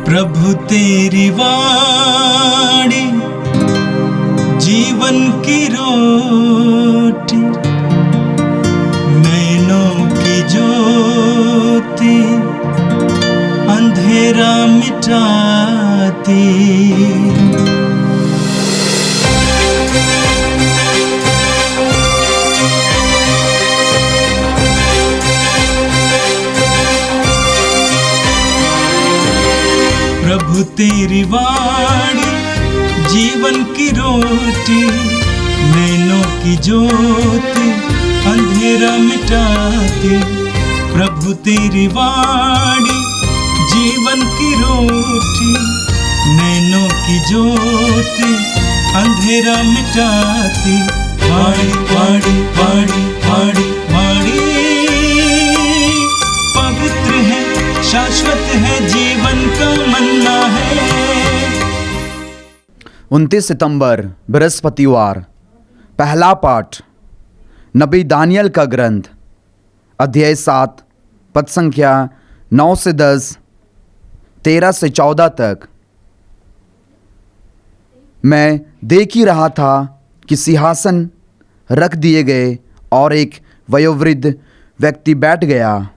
प्रभु तेरी वाणी जीवन की रोटी, नैनों की ज्योति अंधेरा मिटाती। प्रभु तेरी वाणी जीवन की रोटी, नैनों की ज्योति अंधेरा मिटाती। प्रभु तेरी वाणी जीवन की रोटी, नैनों की ज्योति अंधेरा मिटाती। वाणी वाणी वाणी वाणी वाणी पवित्र है, शाश्वत है, जीवन का मन्ना है। 29 सितंबर बृहस्पतिवार। पहला पाठ नबी दानियल का ग्रंथ, अध्याय 7, पद संख्या 9 से 10, 13 से 14 तक। मैं देख ही रहा था कि सिंहासन रख दिए गए और एक वयोवृद्ध व्यक्ति बैठ गया।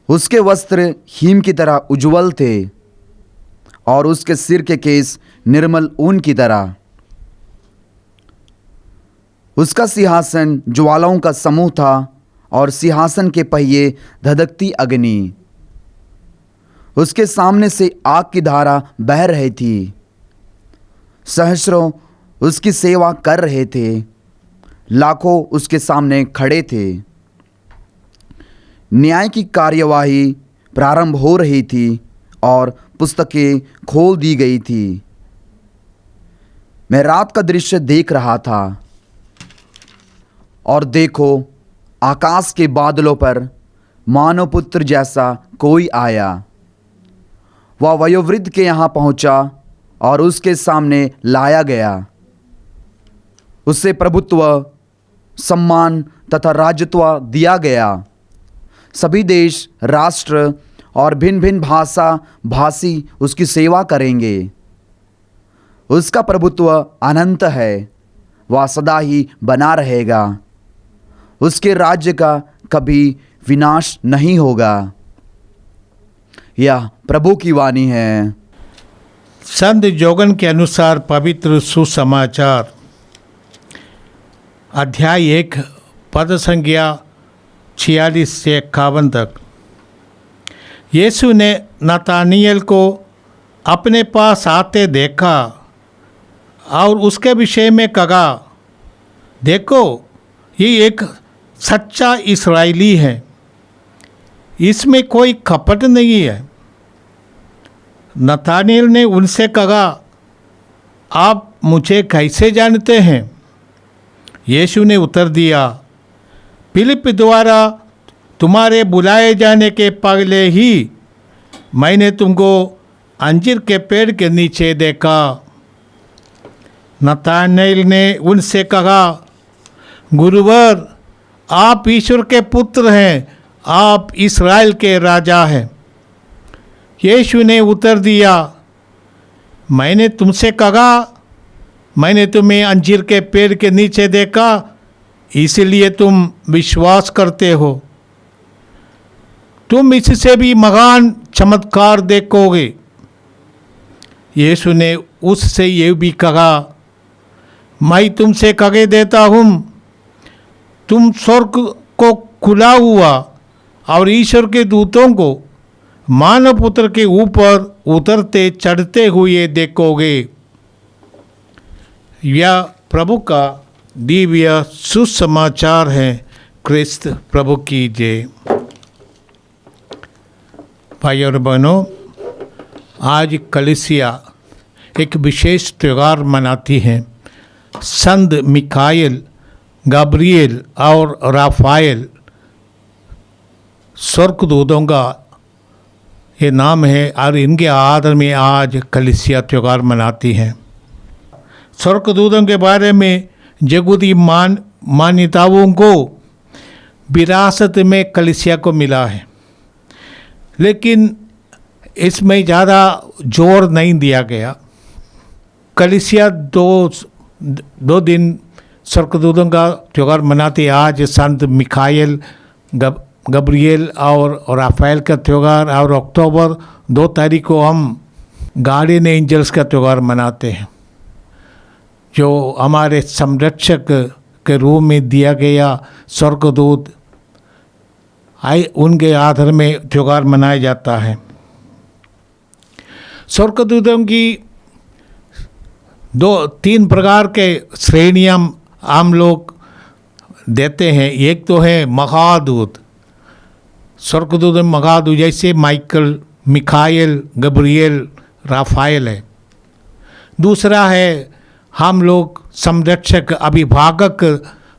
उसके वस्त्र हिम की तरह उज्ज्वल थे और उसके सिर के केस निर्मल ऊन की तरह। उसका सिंहासन ज्वालाओं का समूह था और सिंहासन के पहिए धधकती अग्नि। उसके सामने से आग की धारा बह रही थी। सहस्रों उसकी सेवा कर रहे थे, लाखों उसके सामने खड़े थे। न्याय की कार्यवाही प्रारंभ हो रही थी और पुस्तकें खोल दी गई थी। मैं रात का दृश्य देख रहा था और देखो, आकाश के बादलों पर मानव पुत्र जैसा कोई आया। वह वयोवृद्ध के यहाँ पहुंचा और उसके सामने लाया गया। उसे प्रभुत्व, सम्मान तथा राजत्व दिया गया। सभी देश, राष्ट्र और भिन्न भिन्न भाषा भाषी उसकी सेवा करेंगे। उसका प्रभुत्व अनंत है, वह सदा ही बना रहेगा। उसके राज्य का कभी विनाश नहीं होगा। यह प्रभु की वाणी है। संत जोगन के अनुसार पवित्र सुसमाचार, अध्याय 1, पद संख्या 46 से 51 तक। यीशु ने नतानियल को अपने पास आते देखा और उसके विषय में कहा, देखो, ये एक सच्चा इस्राएली है, इसमें कोई कपट नहीं है। नतानियल ने उनसे कहा, आप मुझे कैसे जानते हैं? यीशु ने उत्तर दिया, फिलिप द्वारा तुम्हारे बुलाए जाने के पहले ही मैंने तुमको अंजीर के पेड़ के नीचे देखा। नतानियल ने उनसे कहा, गुरुवर, आप ईश्वर के पुत्र हैं, आप इस्राएल के राजा हैं। यीशु ने उत्तर दिया, मैंने तुमसे कहा, मैंने तुम्हें अंजीर के पेड़ के नीचे देखा, इसलिए तुम विश्वास करते हो। तुम इससे भी महान चमत्कार देखोगे। यीशु ने उससे ये भी कहा, मैं तुमसे कह देता हूँ, तुम स्वर्ग को खुला हुआ और ईश्वर के दूतों को मानव पुत्र के ऊपर उतरते चढ़ते हुए देखोगे। यह प्रभु का दिव्य सुसमाचार है। क्रिस्त प्रभु की जय। भाई और बहनों, आज कलीसिया एक विशेष त्यौहार मनाती है। संत मिकाएल, गब्रिएल और राफाएल स्वर्गदूतों का ये नाम है और इनके आदर में आज कलीसिया त्यौहार मनाती है। स्वर्गदूतों के बारे में जगूदी मान्यताओं को विरासत में कलीसिया को मिला है, लेकिन इसमें ज़्यादा जोर नहीं दिया गया। कलीसिया दो दिन स्वर्गदूतों का त्यौहार मनाते हैं। आज संत मिखाएल, गब्रिएल और राफेल का त्यौहार, और अक्टूबर 2 तारीख को हम गार्डियन एंजल्स का त्यौहार मनाते हैं, जो हमारे संरक्षक के रूप में दिया गया स्वर्गदूत उनके आधार में त्यौहार मनाया जाता है। स्वर्गदूतों की 2-3 प्रकार के श्रेणियाँ हम लोग देते हैं। एक तो है महादूत, स्वर्गदूत महादूत, जैसे माइकल, मिखाएल, गब्रिएल, राफेल है। दूसरा है हम लोग संरक्षक, अभिभावक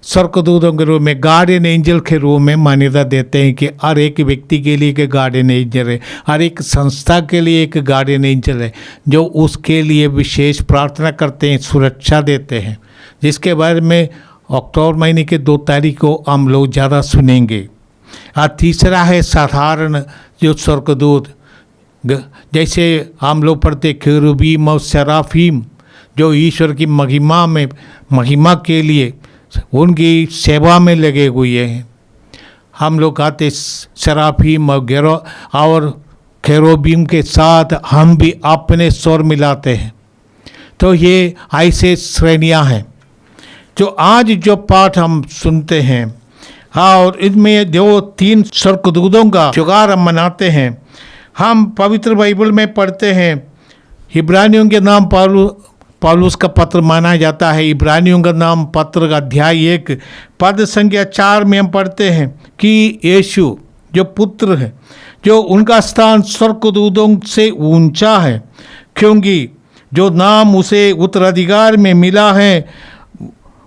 स्वर्गदूतों के रूप में, गार्डियन एंजल के रूप में मान्यता देते हैं कि हर एक व्यक्ति के लिए एक गार्डियन एंजल है, हर एक संस्था के लिए एक गार्डियन एंजल है, जो उसके लिए विशेष प्रार्थना करते हैं, सुरक्षा देते हैं, जिसके बारे में अक्टूबर महीने के 2 तारीख को हम लोग ज़्यादा सुनेंगे। और तीसरा है साधारण जो स्वर्गदूत, जैसे हम लोग पढ़ते केरूबीम और सेराफीम, जो ईश्वर की महिमा के लिए उनकी सेवा में लगे हुए हैं। हम लोग कहते सेराफीम और केरूबीम के साथ हम भी अपने स्वर मिलाते हैं। तो ये ऐसे श्रेणियाँ हैं जो आज जो पाठ हम सुनते हैं। और इनमें जो 3 स्वर्गदूतों का त्यौहार हम मनाते हैं, हम पवित्र बाइबल में पढ़ते हैं। इब्रानियों के नाम पौलुस का पत्र माना जाता है। इब्रानियों का नाम पत्र का अध्याय 1 पद संख्या 4 में हम पढ़ते हैं कि यीशु जो पुत्र है, जो उनका स्थान स्वर्गदूतों से ऊंचा है, क्योंकि जो नाम उसे उत्तराधिकार में मिला है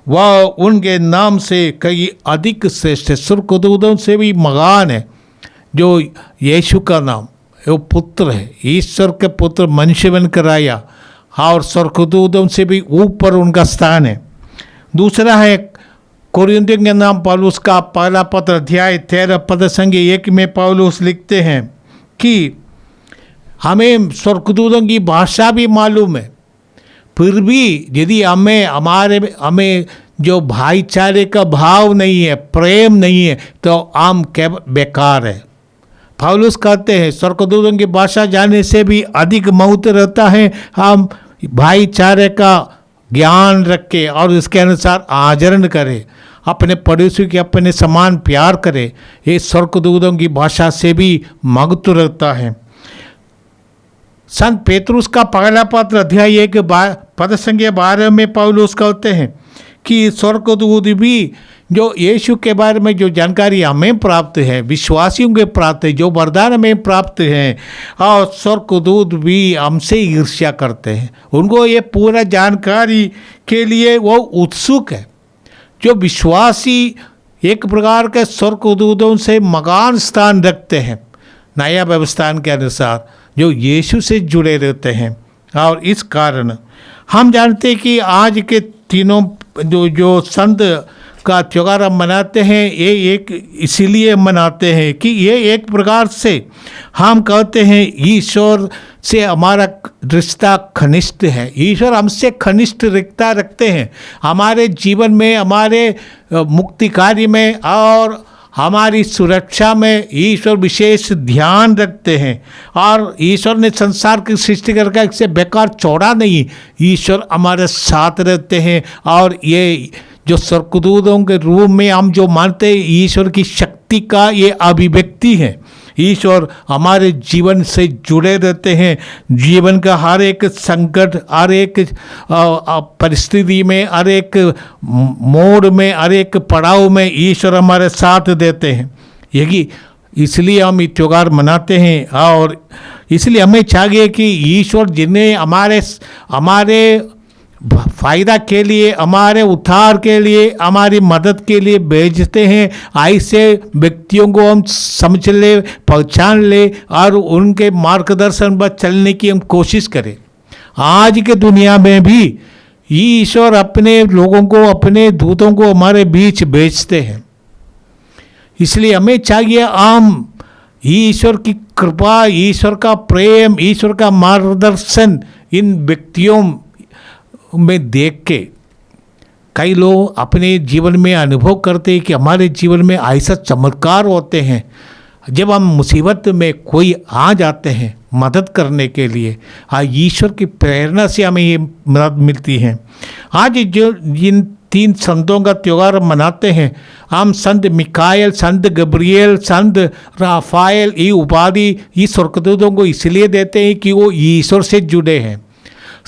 वह उनके नाम से कई अधिक श्रेष्ठ है, स्वर्गदूतों से भी महान है। जो यीशु का नाम, वो पुत्र है, ईश्वर के पुत्र मनुष्य बनकर आया, और स्वर्गदूतों से भी ऊपर उनका स्थान है। दूसरा है कोरिन्थियों के नाम पौलुस का पहला पत्र अध्याय 13 पद संख्या 1 में पौलुस लिखते हैं कि हमें स्वर्गदूतों की भाषा भी मालूम है, फिर भी यदि हमें जो भाईचारे का भाव नहीं है, प्रेम नहीं है, तो हम बेकार है। पौलुस कहते हैं स्वर्गदूतों की भाषा जानने से भी अधिक महत्व रहता है हम भाईचारे का ज्ञान रखें और इसके अनुसार आचरण करें, अपने पड़ोसी के अपने समान प्यार करें। ये स्वर्गदूतों की भाषा से भी महत्व रहता है। संत पेतरुस का पहला पत्र अध्याय 1 पद संख्या 12 में पौलुस कहते हैं कि स्वर्गदूत भी जो यीशु के बारे में जो जानकारी हमें प्राप्त है, विश्वासियों के प्राप्त है, जो वरदान हमें प्राप्त है, और स्वर्गदूत भी हमसे ईर्ष्या करते हैं। उनको ये पूरा जानकारी के लिए वो उत्सुक है। जो विश्वासी एक प्रकार के स्वर्गदूतों से मकान स्थान रखते हैं, नया व्यवस्था के अनुसार, जो यीशु से जुड़े रहते हैं। और इस कारण हम जानते हैं कि आज के तीनों जो संत का त्यौहार हम मनाते हैं, ये एक इसीलिए मनाते हैं कि ये एक प्रकार से हम कहते हैं ईश्वर से हमारा रिश्ता घनिष्ठ है। ईश्वर हमसे घनिष्ठ रिश्ता रखते हैं, हमारे जीवन में, हमारे मुक्ति कार्य में और हमारी सुरक्षा में ईश्वर विशेष ध्यान रखते हैं। और ईश्वर ने संसार की सृष्टि करके इससे बेकार छोड़ा नहीं, ईश्वर हमारे साथ रहते हैं। और ये जो स्वर्गदूतों के रूप में हम जो मानते हैं, ईश्वर की शक्ति का ये अभिव्यक्ति है। ईश्वर हमारे जीवन से जुड़े रहते हैं। जीवन का हर एक संकट, हर एक परिस्थिति में, हर एक मोड़ में, हर एक पड़ाव में ईश्वर हमारे साथ देते हैं। यही इसलिए हम ये त्यौहार मनाते हैं। और इसलिए हमें चाहिए कि ईश्वर जिन्हें हमारे फायदा के लिए, हमारे उद्धार के लिए, हमारी मदद के लिए भेजते हैं, ऐसे व्यक्तियों को हम समझ ले, पहचान ले और उनके मार्गदर्शन पर चलने की हम कोशिश करें। आज के दुनिया में भी ईश्वर अपने लोगों को, अपने दूतों को हमारे बीच भेजते हैं। इसलिए हमें चाहिए हम ईश्वर की कृपा, ईश्वर का प्रेम, ईश्वर का मार्गदर्शन इन व्यक्तियों में देख के कई लोग अपने जीवन में अनुभव करते हैं कि हमारे जीवन में ऐसा चमत्कार होते हैं। जब हम मुसीबत में कोई आ जाते हैं मदद करने के लिए, ईश्वर की प्रेरणा से हमें ये मदद मिलती है। आज जो जिन 3 संतों का त्यौहार मनाते हैं, हम संत मिकाएल, संत गब्रियल, संत राफाएल, ये उपाधि ये स्वर्गदूतों को इसलिए देते हैं कि वो ईश्वर से जुड़े हैं।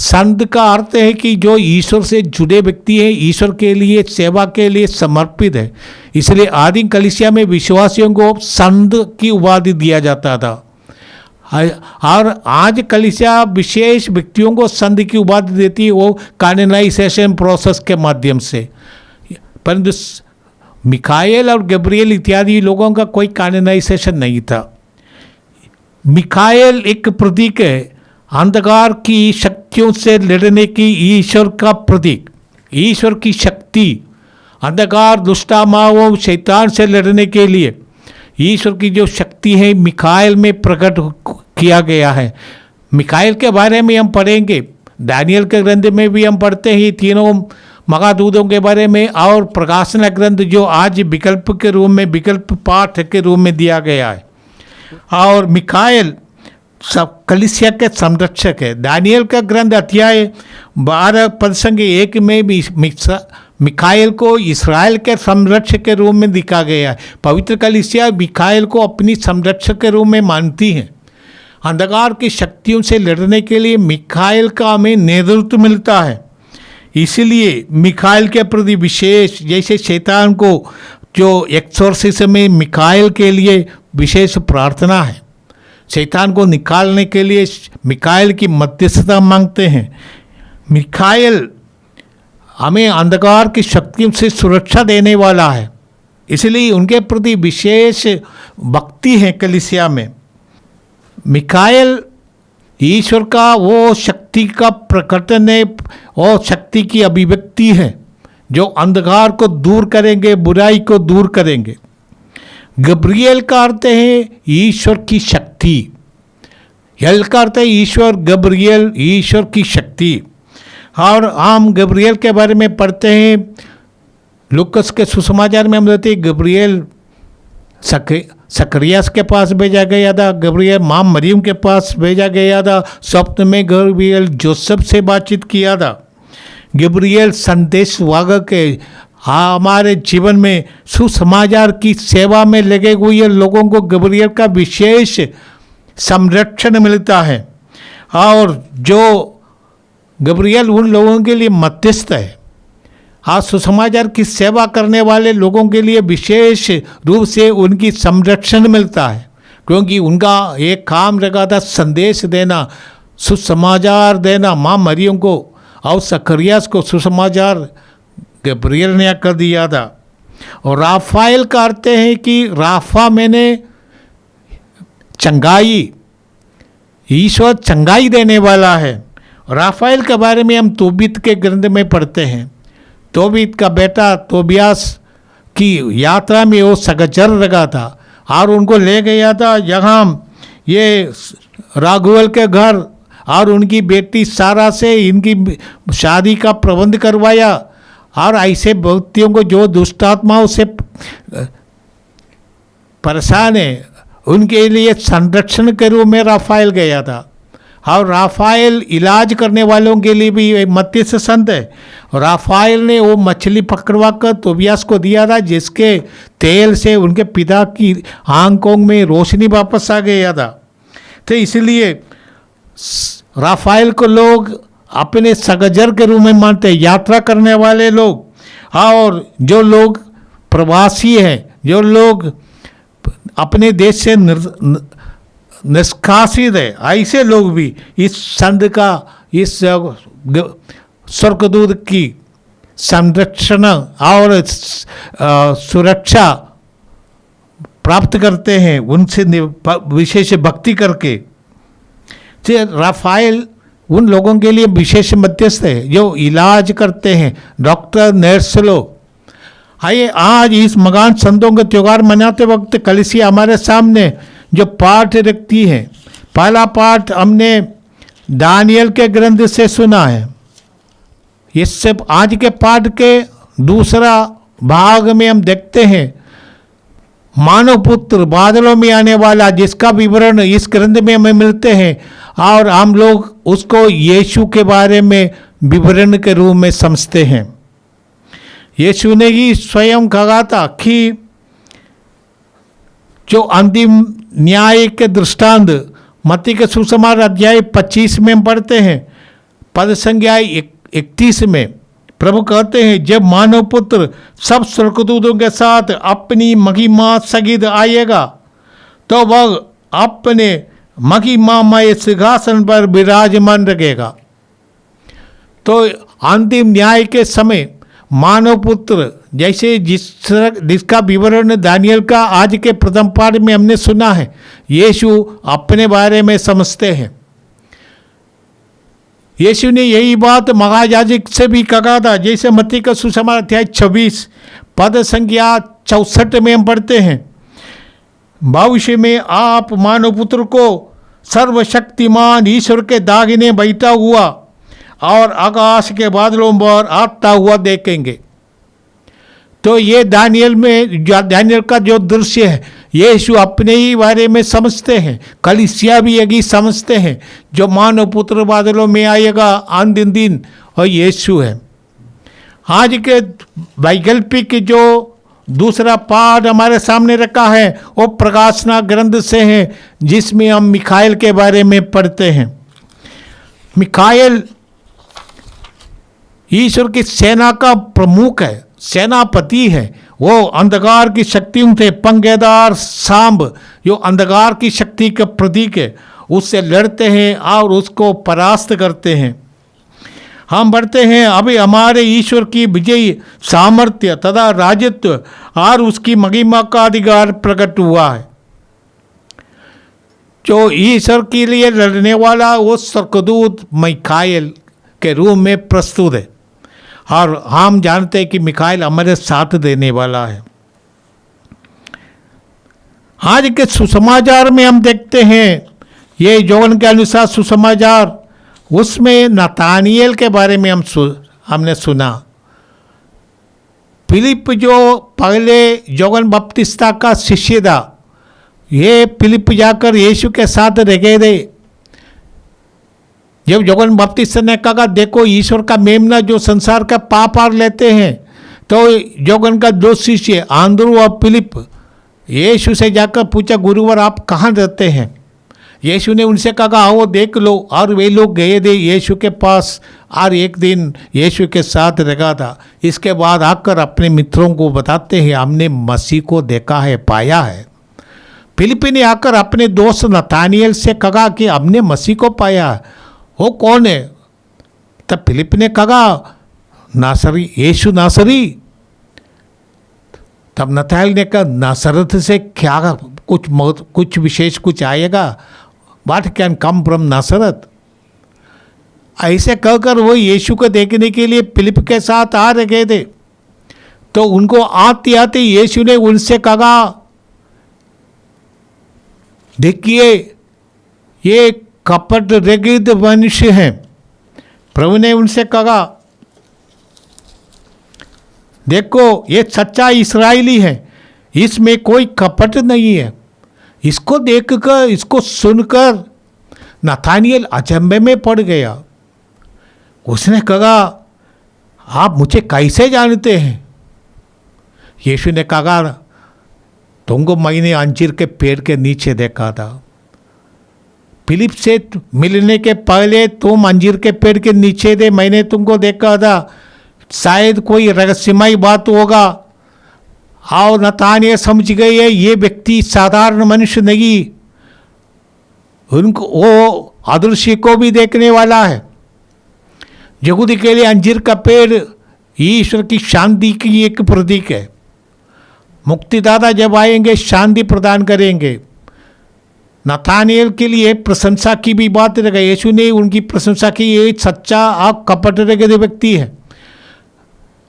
संत का अर्थ है कि जो ईश्वर से जुड़े व्यक्ति हैं, ईश्वर के लिए सेवा के लिए समर्पित है। इसलिए आदि कलीसिया में विश्वासियों को संत की उपाधि दिया जाता था, और आज कलीसिया विशेष व्यक्तियों को संत की उपाधि देती है, वो कैनोनाइजेशन प्रोसेस के माध्यम से। परंतु मिकाएल और गब्रियल इत्यादि लोगों का कोई कैनोनाइजेशन नहीं था। मिकाएल एक प्रतीक है अंधकार की शक्तियों से लड़ने की, ईश्वर का प्रतीक, ईश्वर की शक्ति, अंधकार दुष्टात्माओं शैतान से लड़ने के लिए ईश्वर की जो शक्ति है मिकाएल में प्रकट किया गया है। मिकाएल के बारे में हम पढ़ेंगे, दानियल के ग्रंथ में भी हम पढ़ते हैं तीनों महादूतों के बारे में, और प्रकाशन ग्रंथ जो आज विकल्प के रूप में, विकल्प पाठ के रूप में दिया गया है। और मिकाएल सब कलीसिया के संरक्षक है। दानियल का ग्रंथ अध्याय 12 पद संग 1 में भी मिकाएल को इस्राएल के संरक्षक के रूप में दिखा गया है। पवित्र कलीसिया मिकाएल को अपनी संरक्षक के रूप में मानती है। अंधकार की शक्तियों से लड़ने के लिए मिकाएल का हमें नेतृत्व मिलता है। इसलिए मिकाएल के प्रति विशेष, जैसे शैतान को जो एक्सोर्सिज्म में मिकाएल के लिए विशेष प्रार्थना है, शैतान को निकालने के लिए मिकाएल की मध्यस्थता मांगते हैं। मिकाएल हमें अंधकार की शक्तियों से सुरक्षा देने वाला है, इसलिए उनके प्रति विशेष भक्ति है कलीसिया में। मिकाएल ईश्वर का वो शक्ति का प्रकटन है और शक्ति की अभिव्यक्ति है जो अंधकार को दूर करेंगे, बुराई को दूर करेंगे। गब्रियल का अर्थ है ईश्वर की शक्ति, यल का अर्थ है ईश्वर, गब्रियल ईश्वर की शक्ति। और हम गब्रियल के बारे में पढ़ते हैं, लूकस के सुसमाचार में हम देखते हैं गब्रियल सकरियास के पास भेजा गया था, गब्रियल माँ मरियम के पास भेजा गया था, स्वप्न में गब्रियल जोसेफ से बातचीत किया था। गब्रियल संदेश वाहक है, हमारे जीवन में सुसमाचार की सेवा में लगे हुए लोगों को गब्रियल का विशेष संरक्षण मिलता है। और जो गब्रियल उन लोगों के लिए मध्यस्थ है, आज सुसमाचार की सेवा करने वाले लोगों के लिए विशेष रूप से उनकी संरक्षण मिलता है, क्योंकि उनका एक काम रखा था संदेश देना, सुसमाचार देना। माँ मरियम को और सकरियास को सुसमाचार गब्रियल ने कर दिया था। और राफाएल का अर्थ है कि राफा मैंने चंगाई, ईश्वर चंगाई देने वाला है। राफाएल के बारे में हम तोबीत के ग्रंथ में पढ़ते हैं। तोबीत का बेटा तोबियास की यात्रा में वो सगजर लगा था और उनको ले गया था यहाँ ये राघुल के घर, और उनकी बेटी सारा से इनकी शादी का प्रबंध करवाया। और ऐसे व्यक्तियों को जो दुष्टात्माओं से परेशान है, उनके लिए संरक्षण के रूप में राफाएल गया था। और राफाएल इलाज करने वालों के लिए भी एक मध्यस्थ संत है। राफाएल ने वो मछली पकड़वा कर तोबियास को दिया था, जिसके तेल से उनके पिता की आंखों में रोशनी वापस आ गया था। तो इसलिए राफाएल को लोग अपने सगजर के रूप में मानते हैं, यात्रा करने वाले लोग। और जो लोग प्रवासी हैं, जो लोग अपने देश से निष्कासित है, ऐसे लोग भी इस संत का, इस स्वर्गदूत की संरक्षण और सुरक्षा प्राप्त करते हैं, उनसे विशेष भक्ति करके। राफाएल उन लोगों के लिए विशेष मध्यस्थ है जो इलाज करते हैं, डॉक्टर नर्स लोग। आइए आज इस महान संतों का त्यौहार मनाते वक्त कलीसिया हमारे सामने जो पाठ रखती हैं। पहला पाठ हमने दानियल के ग्रंथ से सुना है। इससे आज के पाठ के दूसरा भाग में हम देखते हैं मानव पुत्र बादलों में आने वाला, जिसका विवरण इस ग्रंथ में हमें मिलते हैं और हम लोग उसको यीशु के बारे में विवरण के रूप में समझते हैं। यीशु ने ही स्वयं कहा था कि जो अंतिम न्याय के दृष्टांत मत्ती के सुसमाचार अध्याय 25 में हम पढ़ते हैं, पद संख्या 31 में प्रभु कहते हैं, जब मानव पुत्र सब स्वर्गदूतों के साथ अपनी महिमा सहित आएगा तो वह अपने महिमामय सिंहासन पर विराजमान रहेगा। तो अंतिम न्याय के समय मानव पुत्र जैसे जिसका विवरण दानियल का आज के प्रथम पाठ में हमने सुना है, यीशु अपने बारे में समझते हैं। यीशु ने यही बात महायाजक से भी कहा था, जैसे मत्ती का सुसमाचार अध्याय 26 पद संख्या 64 में हम पढ़ते हैं, भविष्य में आप मानव पुत्र को सर्वशक्तिमान ईश्वर के दाहिने बैठा हुआ और आकाश के बादलों पर आता हुआ देखेंगे। तो ये दानियल का जो दृश्य है, यीशु अपने ही बारे में समझते हैं, कलीसिया भी यही समझते हैं, जो मानव पुत्र बादलों में आएगा अंतिम दिन, और यीशु है। आज के वैकल्पिक जो दूसरा पाठ हमारे सामने रखा है वो प्रकाशना ग्रंथ से है, जिसमें हम मिखाएल के बारे में पढ़ते हैं। मिखाएल ईश्वर की सेना का प्रमुख है, सेनापति है। वो अंधकार की शक्तियों थे, पंखेदार सांब जो अंधकार की शक्ति का प्रतीक है, उससे लड़ते हैं और उसको परास्त करते हैं। हम बढ़ते हैं, अभी हमारे ईश्वर की विजयी सामर्थ्य तथा राजत्व और उसकी महिमा का अधिकार प्रकट हुआ है। जो ईश्वर के लिए लड़ने वाला वो स्वर्गदूत मिखाएल के रूप में प्रस्तुत है, और हम जानते हैं कि मिखाएल हमारे साथ देने वाला है। आज के सुसमाचार में हम देखते हैं, ये योहन के अनुसार सुसमाचार, उसमें नतानिएल के बारे में हमने सुना। फिलिप जो पहले योहन बपतिस्ता का शिष्य था, ये फिलिप जाकर यीशु के साथ रह गए थे। जब योहन बपतिस्ता ने कहा, देखो ईश्वर का मेमना जो संसार का पाप आर लेते हैं, तो योहन का दो शिष्य आंद्रू और फिलिप यीशु से जाकर पूछा, गुरुवर आप कहाँ रहते हैं? यीशु ने उनसे कहा, आओ देख लो। और वे लोग गए थे यीशु के पास और एक दिन यीशु के साथ रखा था। इसके बाद आकर अपने मित्रों को बताते हैं, हमने मसीह को देखा है, पाया है। फिलिप ने आकर अपने दोस्त नतानिएल से कहा कि हमने मसीह को पाया है। वो कौन है? तब फिलिप ने कहा, नासरी, यीशु नासरी। तब नतानिएल ने कहा, नासरत से क्या कुछ विशेष कुछ आएगा? What can come from नासरत? ऐसे कहकर वो यीशु को देखने के लिए फिलिप के साथ आ रहे थे। तो उनको आते आते यीशु ने उनसे कहा, देखिए ये कपट रहित मनुष्य हैं। प्रभु ने उनसे कहा, देखो ये सच्चा इस्राएली है, इसमें कोई कपट नहीं है। इसको देखकर, इसको सुनकर नतानिएल अचंभे में पड़ गया। उसने कहा, आप मुझे कैसे जानते हैं? यीशु ने कहा, तुमको मैंने अंजीर के पेड़ के नीचे देखा था। फिलिप से मिलने के पहले तुम अंजीर के पेड़ के नीचे थे, मैंने तुमको देखा था। शायद कोई रहस्यमय बात होगा। और नतानिएल समझ गए ये व्यक्ति साधारण मनुष्य नहीं, उनको वो अदृश्य को भी देखने वाला है। यहूदी के लिए अंजीर का पेड़ ईश्वर की शांति की एक प्रतीक है। मुक्तिदाता जब आएंगे शांति प्रदान करेंगे। नतानिएल के लिए प्रशंसा की भी बात रहेगा। यीशु ने उनकी प्रशंसा की, ये सच्चा और कपट रहित व्यक्ति है।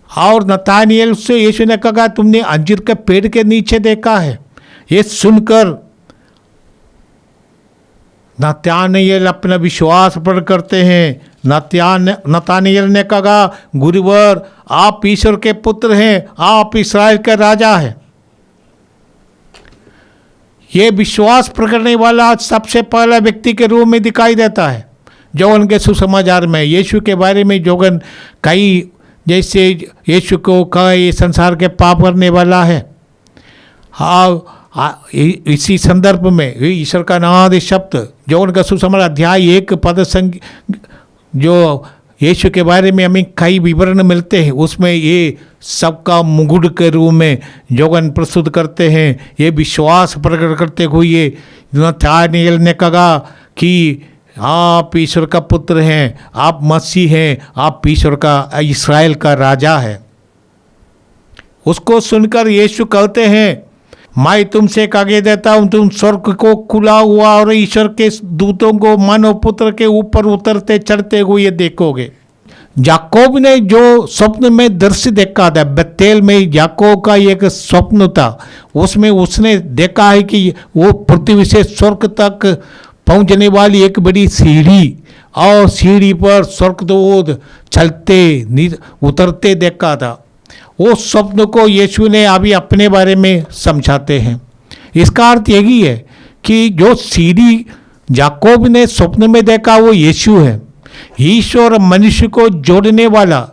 और नतानिएल से यीशु ने कहा, तुमने अंजीर के पेड़ के नीचे देखा है। ये सुनकर नतानिएल अपना विश्वास प्रकट करते हैं। नतानिएल ने कहा, गुरुवर आप ईश्वर के पुत्र हैं, आप इस्राएल का राजा हैं। ये विश्वास प्रकटने वाला सबसे पहला व्यक्ति के रूप में दिखाई देता है जौन के सुसमाचार में। यीशु के बारे में जोगन कई, जैसे यीशु को कहा ये संसार के पाप करने वाला है। हाँ, इसी संदर्भ में ईश्वर का नाद शब्द जो उनका सुसमाचार अध्याय 1 पद जो यीशु के बारे में हमें कई विवरण मिलते हैं, उसमें ये सबका मुकुट के रूप में जोगन प्रस्तुत करते हैं। ये विश्वास प्रकट करते हुए नतानिएल ने कहा कि आप ईश्वर का पुत्र हैं, आप मसीह हैं, आप ईश्वर का, इस्राएल का राजा है। उसको सुनकर यीशु कहते हैं, मैं तुमसे एक आगे देता हूँ, तुम स्वर्ग को खुला हुआ और ईश्वर के दूतों को मानव पुत्र के ऊपर उतरते चढ़ते हुए देखोगे। याकूब ने जो स्वप्न में दृश्य देखा था, बेतेल में याकूब का एक स्वप्न था, उसमें उसने देखा है कि वो पृथ्वी से स्वर्ग तक पहुंचने वाली एक बड़ी सीढ़ी, और सीढ़ी पर स्वर्गदूत चलते उतरते देखा था। वो स्वप्न को यीशु ने अभी अपने बारे में समझाते हैं। इसका अर्थ यही है कि जो सीढ़ी याकूब ने स्वप्न में देखा वो यीशु है। ईश्वर मनुष्य को जोड़ने वाला,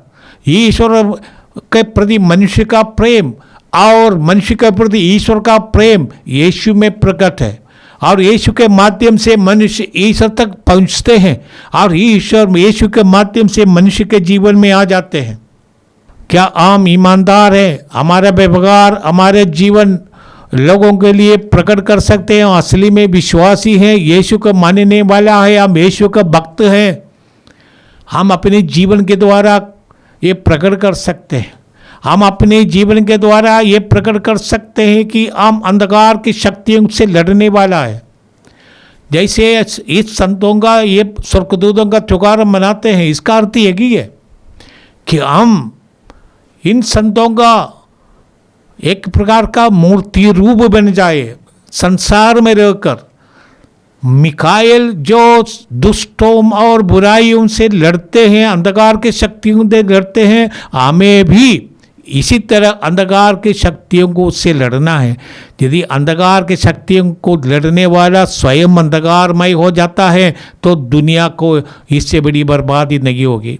ईश्वर के प्रति मनुष्य का प्रेम और मनुष्य के प्रति ईश्वर का प्रेम यीशु में प्रकट है, और यीशु के माध्यम से मनुष्य ईश्वर तक पहुंचते हैं, और ईश्वर यीशु के माध्यम से मनुष्य के जीवन में आ जाते हैं। क्या हम ईमानदार हैं? हमारा व्यवहार, हमारे जीवन लोगों के लिए प्रकट कर सकते हैं असली में विश्वासी हैं, यीशु को मानने वाला है, हम यीशु का भक्त हैं। हम अपने जीवन के द्वारा ये प्रकट कर सकते हैं। हम अपने जीवन के द्वारा ये प्रकट कर सकते हैं कि हम अंधकार की शक्तियों से लड़ने वाला है। जैसे इस संतों का, ये स्वर्गदूतों का त्योहार मनाते हैं, इसका अर्थ यही है कि हम इन संतों का एक प्रकार का मूर्ति रूप बन जाए संसार में रहकर। मिकाएल जो दुष्टों और बुराइयों से लड़ते हैं, अंधकार की शक्तियों से लड़ते हैं, हमें भी इसी तरह अंधकार की शक्तियों को उससे लड़ना है। यदि अंधकार की शक्तियों को लड़ने वाला स्वयं अंधकारमय हो जाता है तो दुनिया को इससे बड़ी बर्बादी नहीं होगी।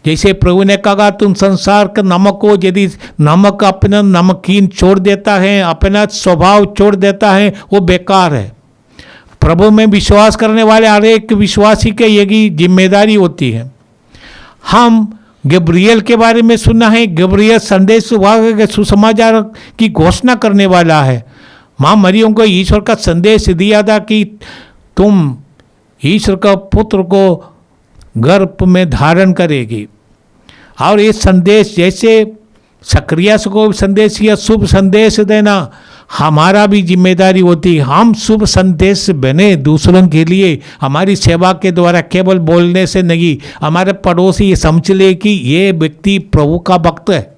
जैसे प्रभु ने कहा, तुम संसार का नमक हो, यदि नमक अपना नमकीन छोड़ देता है, अपना स्वभाव छोड़ देता है, वो बेकार है। प्रभु में विश्वास करने वाले हर एक विश्वासी के यही जिम्मेदारी होती है। हम गब्रियल के बारे में सुना है, गब्रियल संदेश के सुसमाचार की घोषणा करने वाला है। माँ मरियम को ईश्वर का संदेश दिया था कि तुम ईश्वर का पुत्र को गर्भ में धारण करेगी, और ये संदेश जैसे सक्रियस को संदेश या शुभ संदेश देना हमारा भी जिम्मेदारी होती है। हम शुभ संदेश बने दूसरों के लिए, हमारी सेवा के द्वारा, केवल बोलने से नहीं। हमारे पड़ोसी ये समझ ले कि ये व्यक्ति प्रभु का भक्त है,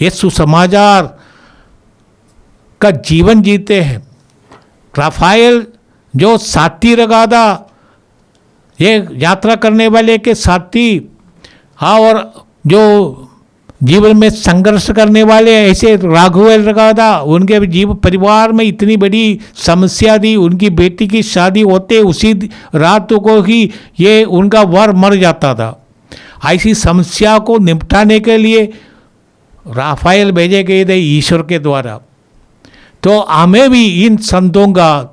ये सुसमाचार का जीवन जीते हैं। राफाएल जो साथी रखा था, ये यात्रा करने वाले के साथी, हाँ, और जो जीवन में संघर्ष करने वाले ऐसे राघवेल रखा था, उनके जीव परिवार में इतनी बड़ी समस्या थी। उनकी बेटी की शादी होते उसी रात को ही ये उनका वर मर जाता था। ऐसी समस्या को निपटाने के लिए राफाएल भेजे गए थे ईश्वर के द्वारा। तो हमें भी इन संतों का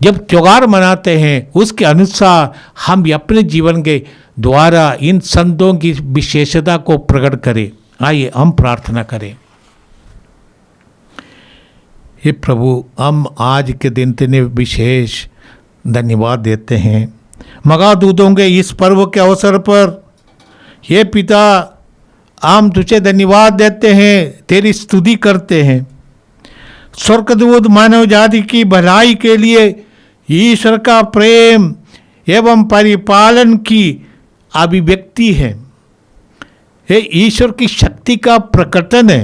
जब त्योहार मनाते हैं उसके अनुसार हम अपने जीवन के द्वारा इन संतों की विशेषता को प्रकट करें। आइए हम प्रार्थना करें। हे प्रभु, हम आज के दिन तेने विशेष धन्यवाद देते हैं मगा दूतों के इस पर्व के अवसर पर। हे पिता, हम तुझे धन्यवाद देते हैं, तेरी स्तुति करते हैं। स्वर्गदूत मानव जाति की भलाई के लिए ईश्वर का प्रेम एवं परिपालन की अभिव्यक्ति है। ये ईश्वर की शक्ति का प्रकटन है।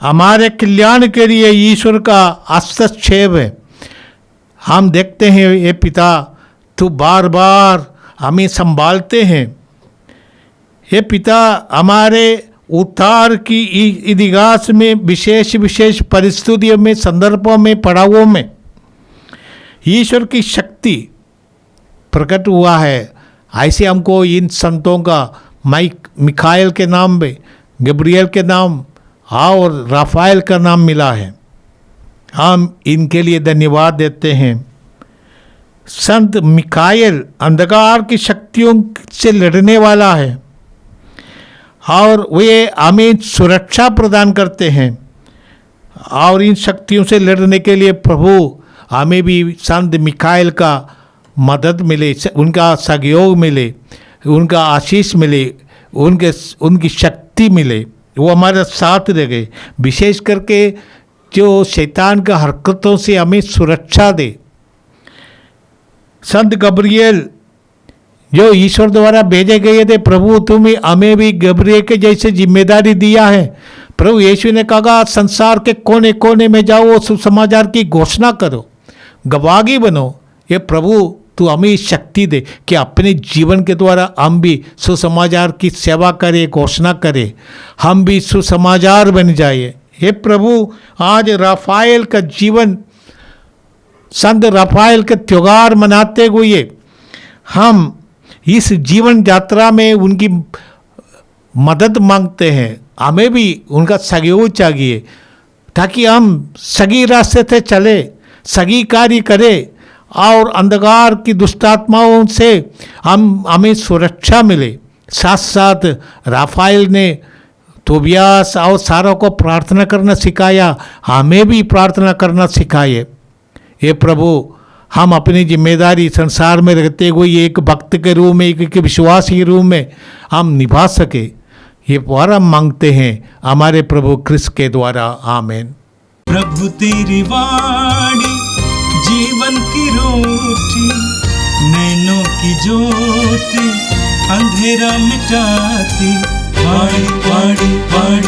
हमारे कल्याण के लिए ईश्वर का हस्तक्षेप है। हम देखते हैं ये पिता तू बार बार हमें संभालते हैं। ये पिता हमारे उद्धार की इतिहास में विशेष विशेष परिस्थितियों में, संदर्भों में, पड़ावों में ईश्वर की शक्ति प्रकट हुआ है। ऐसे हमको इन संतों का मिखाइल के नाम में, गब्रियल के नाम और राफाएल का नाम मिला है। हम इनके लिए धन्यवाद देते हैं। संत मिखाइल अंधकार की शक्तियों से लड़ने वाला है और वे हमें सुरक्षा प्रदान करते हैं। और इन शक्तियों से लड़ने के लिए प्रभु हमें भी संत मिखाइल का मदद मिले, उनका सहयोग मिले, उनका आशीष मिले, उनकी शक्ति मिले, वो हमारे साथ रहे। विशेष करके जो शैतान का हरकतों से हमें सुरक्षा दे। संत गब्रियल जो ईश्वर द्वारा भेजे गए थे, प्रभु तुम्हें हमें भी गब्रियल के जैसे जिम्मेदारी दिया है। प्रभु यीशु ने कहा संसार के कोने कोने में जाओ, सुसमाचार की घोषणा करो, गवाही बनो। ये प्रभु तू हमें शक्ति दे कि अपने जीवन के द्वारा हम भी सुसमाचार की सेवा करें, घोषणा करें, हम भी सुसमाचार बन जाए। हे प्रभु आज राफाएल का जीवन, संत राफाएल के त्योहार मनाते हुए हम इस जीवन यात्रा में उनकी मदद मांगते हैं। हमें भी उनका सहयोग चाहिए ताकि हम सही रास्ते से चले, सही कार्य करें और अंधकार की दुष्टात्माओं से हमें सुरक्षा मिले। साथ साथ राफाएल ने तोबियास और सारों को प्रार्थना करना सिखाया, हमें भी प्रार्थना करना सिखाए। ये प्रभु हम अपनी जिम्मेदारी संसार में रहते हुए एक भक्त के रूप में, एक विश्वासी के रूप में हम निभा सके, ये वरदान हम मांगते हैं हमारे प्रभु क्रिस्त के द्वारा। आमीन। प्रभु तेरी वाणी जीवन की रोटी, नैनों की ज्योति अंधेरा मिटाती। वाणी वाणी वाणी